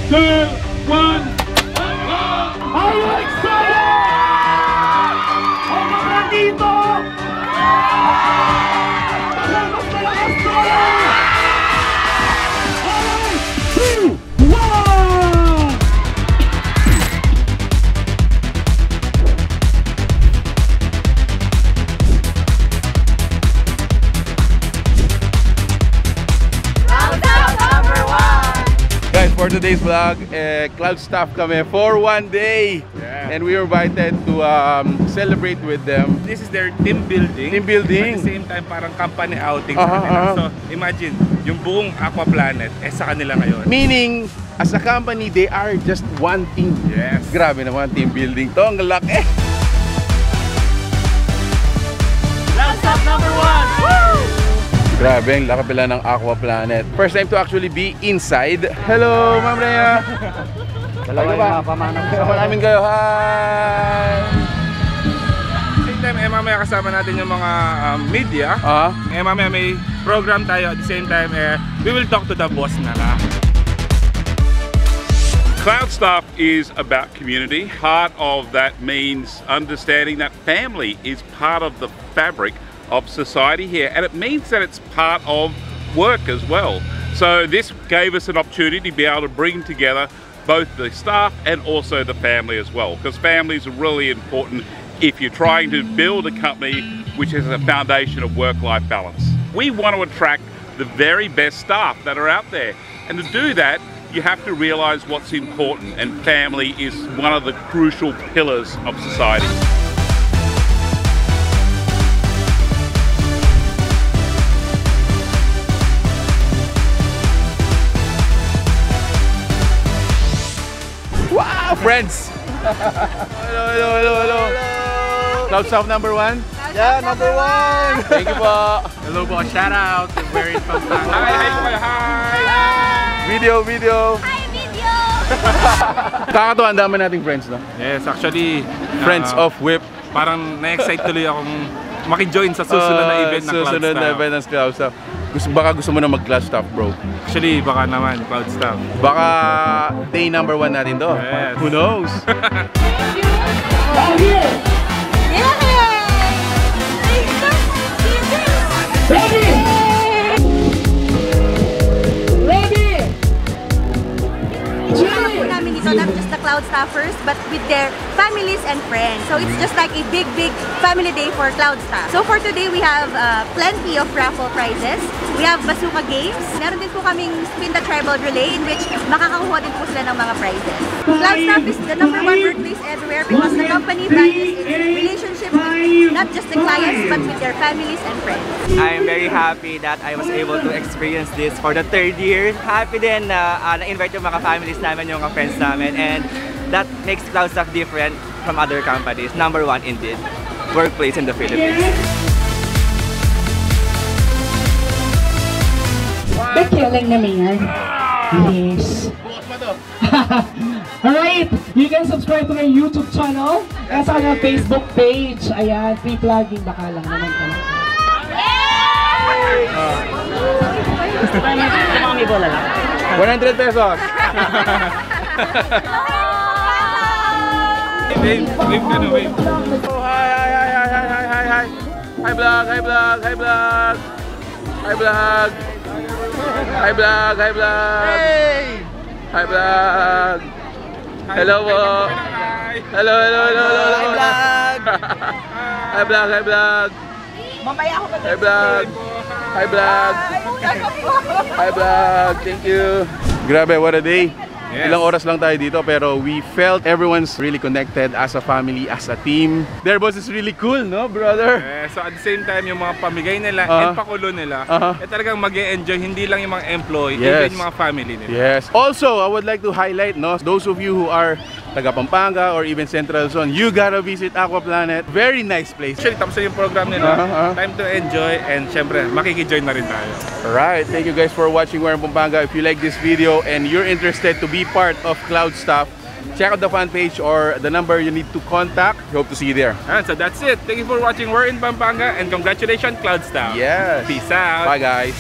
2, 1. Are you excited? Ang mga dito! Mas malakas tayo! 3, 1! Guys, for today's vlog, Cloudstaff kami for one day. Yeah. And we were invited to celebrate with them. This is their team building. Team building. At the same time, parang company outing sa kanila. So, imagine, yung buong Aqua Planet, sa kanila ngayon. Meaning, as a company, they are just one team. Yes. Grabe naman, team building to. Ang laki. Cloudstaff number 1! Woo! Grabe, ang laki pala ng Aqua Planet. First time to actually be inside. Hello, Ma'am Rhea. Talaga ba? Maraming kayo. Hi! Same time, mamaya kasama natin yung mga media. Mamaya may program tayo. At the same time, we will talk to the boss na lang. Cloudstaff is about community. Part of that means understanding that family is part of the fabric of society here, and it means that it's part of work as well. So this gave us an opportunity to be able to bring together both the staff and also the family as well, because families are really important if you're trying to build a company which has a foundation of work-life balance. We want to attract the very best staff that are out there, and to do that you have to realize what's important, and family is one of the crucial pillars of society. Wow, friends! Hello. Cloudstaff number 1? Yeah, number 1! Thank you po. Hello po, shout out. We're in Pampanga. Hi! Video! Hi, video! Kakatuwa, ang dami nating friends, no? Yes, actually, Friends of Whip. parang na-excite tuloy akong maki-join sa susunod na event ng Cloudstaff. Susunod na event ng Cloudstaff. Baka gusto mo na mag-Cloudstaff, bro. Actually, baka naman, Cloudstaff. Baka day number 1 natin to. Yes. Who knows? Not just the Cloudstaffers, but with their families and friends. So it's just like a big family day for Cloudstaff. So for today, we have plenty of raffle prizes. We have bazooka games. Meron din po kaming spin the tribal relay in which makakakuha din po sila ng mga prizes. Cloudstaff is the #1 workplace everywhere because the company values its relationship with not just the clients but with their families and friends. I'm very happy that I was able to experience this for the 3rd year. Happy din na na-invite yung mga families namin, yung mga friends namin, and that makes Cloudstaff different from other companies. #1 indeed, workplace in the Philippines. Bekeling naman yan. Yes. Alright, you can subscribe to my YouTube channel and sa kanyang Facebook page. Ayan, free plugging. Baka lang naman ka. Mga may bola lang. 100 pesos! Wave ka na, wave. Oh, hi! Hi vlog! Hi vlog! Hi vlog! Hi vlog! Hi vlog! Hi vlog! Hey! Hi vlog! Hello po! Hello! Hi vlog! Hi vlog! Hi vlog! Mamaya ako Hi vlog! Hi vlog! Hi vlog! Thank you! Grabe, what a day! Yes. Ilang oras lang tayo dito pero we felt everyone's really connected as a family, as a team. Their boss is really cool, no, brother? So at the same time, yung mga pamigay nila and pakulo nila, talagang mag-e-enjoy, hindi lang yung mga employee, even yung mga family nila. Yes. Also, I would like to highlight, no, those of you who are taga Pampanga or even Central Zone, you gotta visit Aqua Planet. Very nice place. Actually, tapos na yung program nila. Time to enjoy and syempre, makiki-join na rin tayo. Alright, thank you guys for watching. We're in Pampanga. If you like this video and you're interested to be part of Cloudstaff, check out the fan page or the number you need to contact. Hope to see you there. And so that's it. Thank you for watching. We're in Pampanga and congratulations, Cloudstaff. Yes. Peace out. Bye guys.